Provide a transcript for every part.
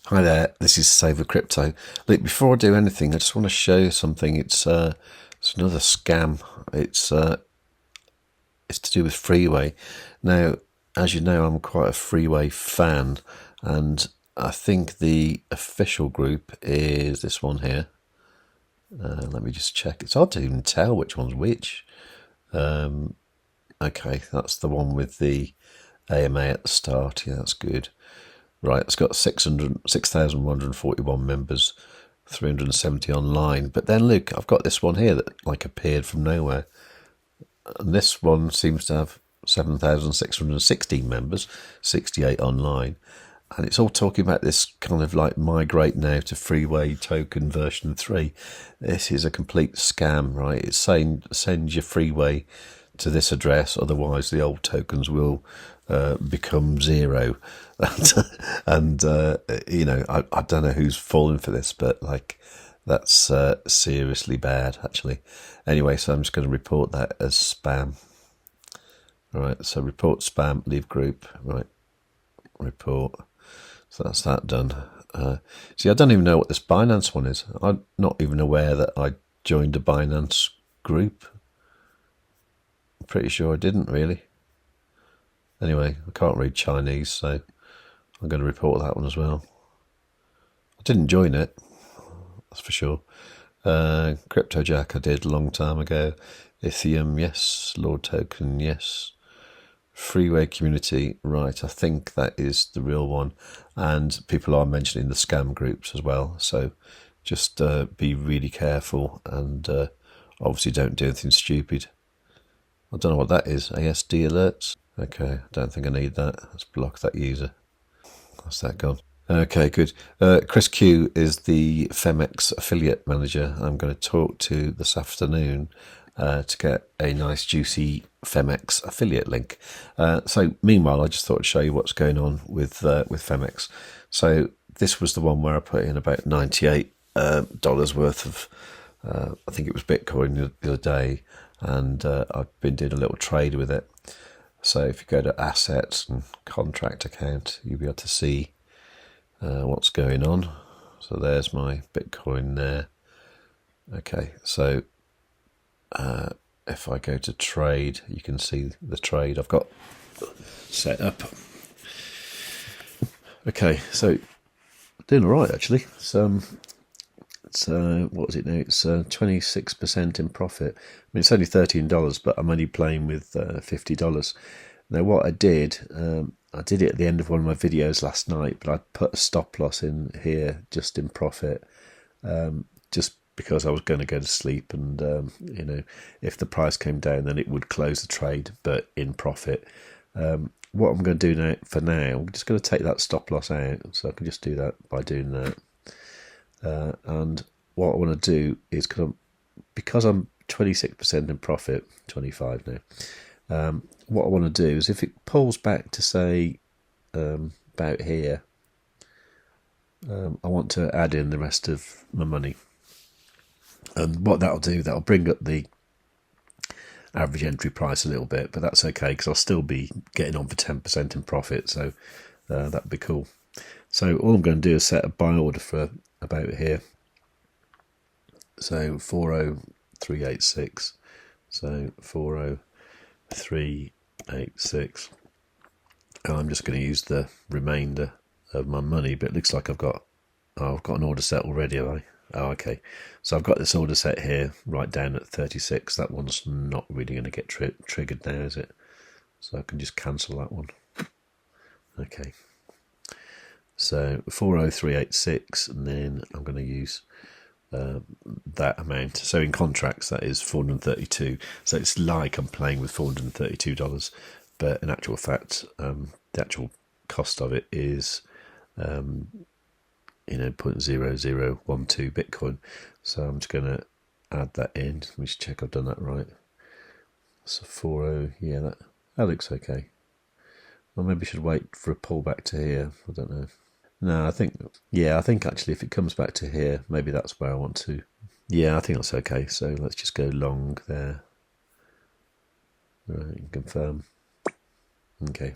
Hi there, this is Save with Crypto. Look, before I do anything, I just want to show you something. It's another scam. It's to do with Freeway. Now, as you know, I'm quite a Freeway fan, and I think the official group is this one here. Let me just check. It's hard to even tell which one's which. Okay, that's the one with the AMA at the start. Yeah, that's good. Right, it's got 6,141 members, 370 online. But then look, I've got this one here that appeared from nowhere. And this one seems to have 7,616 members, 68 online. And it's all talking about this kind of migrate now to Freeway Token version 3. This is a complete scam, right? It's saying send your Freeway to this address, otherwise the old tokens will become zero. And I don't know who's fallen for this, but that's seriously bad, actually. Anyway, so I'm just going to report that as spam. All right, so report spam, leave group. Right, report. So that's that done. See, I don't even know what this Binance one is. I'm not even aware that I joined a Binance group. I'm pretty sure I didn't, really. Anyway, I can't read Chinese, so I'm going to report that one as well. I didn't join it, that's for sure. CryptoJack I did a long time ago. Ethereum, yes. Lord Token, yes. Freeway community, right. I think that is the real one. And people are mentioning the scam groups as well. So just be really careful and obviously don't do anything stupid. I don't know what that is. ASD alerts. Okay, I don't think I need that. Let's block that user. That's that gone. Okay, good. Chris Q is the Phemex affiliate manager I'm going to talk to this afternoon to get a nice juicy Phemex affiliate link. So meanwhile, I just thought I'd show you what's going on with Phemex. So this was the one where I put in about $98 worth of, I think it was Bitcoin the other day, and I've been doing a little trade with it. So if you go to assets and contract account, you'll be able to see what's going on. So there's my Bitcoin there. Okay, so if I go to trade, you can see the trade I've got set up. Okay, so doing all right, actually. So it's what is it now? It's 26% in profit. I mean, it's only $13, but I'm only playing with $50. Now, what I did it at the end of one of my videos last night, but I put a stop loss in here just in profit, just because I was going to go to sleep, and if the price came down, then it would close the trade, but in profit. What I'm going to do now, I'm just going to take that stop loss out, so I can just do that by doing that. And what I want to do is, because I'm 26% in profit, 25 now. What I want to do is, if it pulls back to say about here, I want to add in the rest of my money. And what that'll do, that'll bring up the average entry price a little bit, but that's okay because I'll still be getting on for 10% in profit, so that'd be cool. So all I'm going to do is set a buy order for about here. So 40386. So 40386. And I'm just going to use the remainder of my money, but it looks like I've got an order set already, have I? Oh, okay. So I've got this order set here, right down at 36. That one's not really going to get triggered now, is it? So I can just cancel that one. Okay. So 40386, and then I'm going to use that amount. So in contracts, that is 432. So it's like I'm playing with $432, but in actual fact, the actual cost of it is 0.0012 Bitcoin. So I'm just going to add that in. Let me just check I've done that right. So 40, yeah, that looks okay. Well, maybe I should wait for a pullback to here. I don't know. No, I think actually if it comes back to here, maybe that's where I want to. Yeah, I think that's okay. So let's just go long there. Right, confirm. Okay.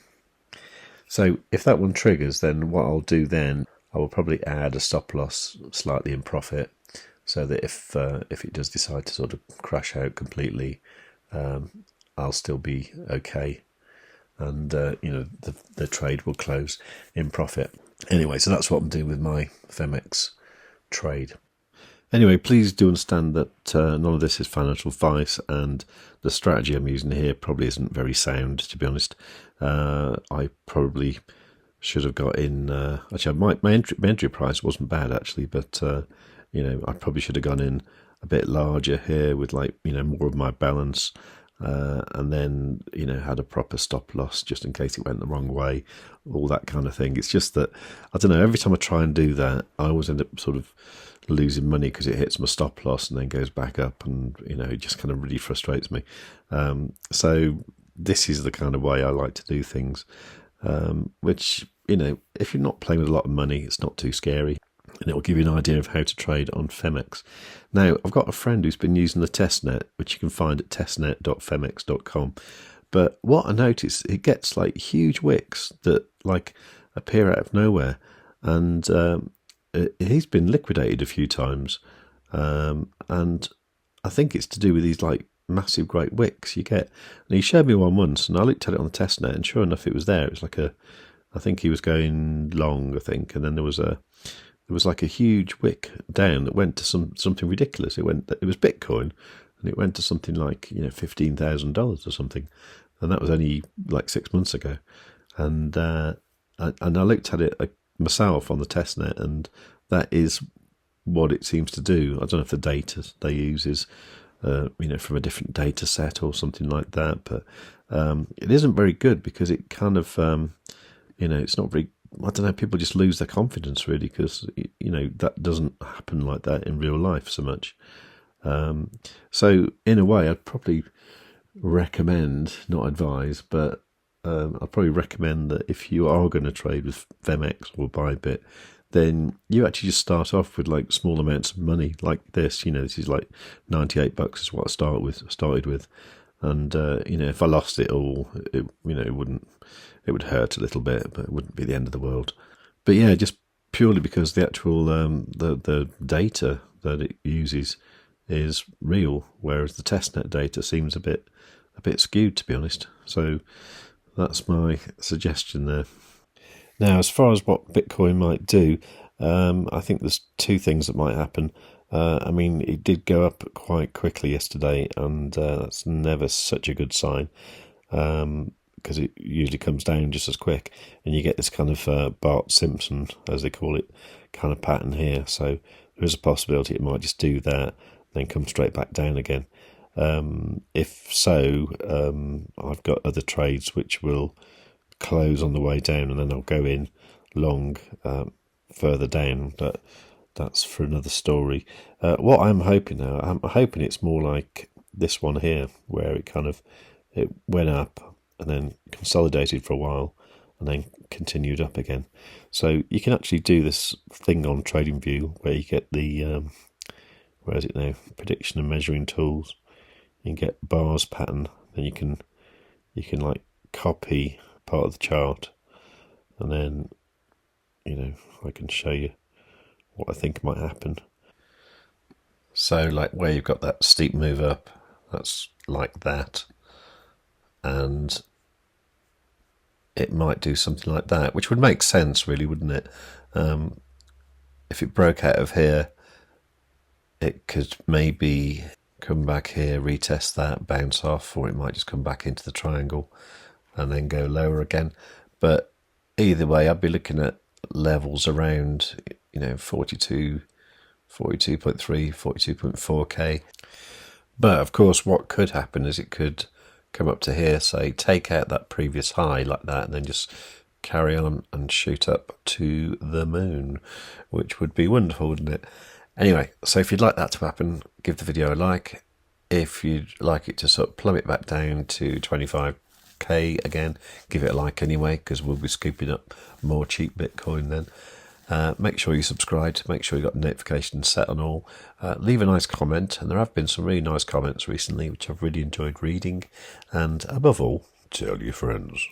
So if that one triggers, then what I'll do then, I will probably add a stop loss slightly in profit, so that if it does decide to sort of crash out completely, I'll still be okay, and the trade will close in profit. Anyway, so that's what I'm doing with my Phemex trade. Anyway, please do understand that none of this is financial advice, and the strategy I'm using here probably isn't very sound, to be honest. I probably should have got in. Actually, my entry price wasn't bad actually, but I probably should have gone in a bit larger here with more of my balance, and then had a proper stop loss just in case it went the wrong way, all that kind of thing. It's just that I don't know. Every time I try and do that, I always end up sort of losing money because it hits my stop loss and then goes back up, and it just kind of really frustrates me. So this is the kind of way I like to do things, which if you're not playing with a lot of money, it's not too scary, and it will give you an idea of how to trade on Phemex. Now, I've got a friend who's been using the testnet, which you can find at testnet.phemex.com. But what I notice, it gets huge wicks that appear out of nowhere, and he's been liquidated a few times, and I think it's to do with these massive great wicks you get. And he showed me one once, and I looked at it on the testnet, and sure enough, it was there. It was I think he was going long, I think, and then there was a huge wick down that went to something ridiculous. It was Bitcoin, and it went to something $15,000 or something, and that was only 6 months ago. And I looked at it myself on the testnet, and that is what it seems to do. I don't know if the data they use is from a different data set or something like that, but it isn't very good, because it kind of it's not very, I don't know, people just lose their confidence really, because that doesn't happen like that in real life so much. So in a way, I'd probably recommend, not advise, but I'd probably recommend that if you are going to trade with Phemex or ByBit, then you actually just start off with small amounts of money like this. This is $98 is what I started with, and if I lost it all, it would hurt a little bit, but it wouldn't be the end of the world. But yeah, just purely because the actual the data that it uses is real, whereas the testnet data seems a bit skewed, to be honest. So that's my suggestion there. Now, as far as what Bitcoin might do, I think there's two things that might happen. It did go up quite quickly yesterday, and that's never such a good sign, because it usually comes down just as quick, and you get this kind of Bart Simpson, as they call it, kind of pattern here. So there is a possibility it might just do that, then come straight back down again. If so, I've got other trades which will close on the way down, and then I'll go in long further down, but that's for another story. What I'm hoping now, I'm hoping it's more like this one here, where it went up and then consolidated for a while and then continued up again. So you can actually do this thing on TradingView where you get the where is it now, prediction and measuring tools. You can get bars pattern, then you can copy part of the chart, and then I can show you what I think might happen. So where you've got that steep move up, that's like that, and it might do something like that, which would make sense really, wouldn't it? If it broke out of here, it could maybe come back here, retest that, bounce off, or it might just come back into the triangle and then go lower again. But either way, I'd be looking at levels around 42, 42.3, 42.4k. But of course, what could happen is it could come up to here, say take out that previous high like that, and then just carry on and shoot up to the moon, which would be wonderful, wouldn't it? Anyway, so if you'd like that to happen, give the video a like. If you'd like it to sort of plummet back down to 25k again, give it a like anyway, because we'll be scooping up more cheap Bitcoin then. Make sure you subscribe, make sure you got notifications set on all. Leave a nice comment, and there have been some really nice comments recently which I've really enjoyed reading. And above all, tell your friends.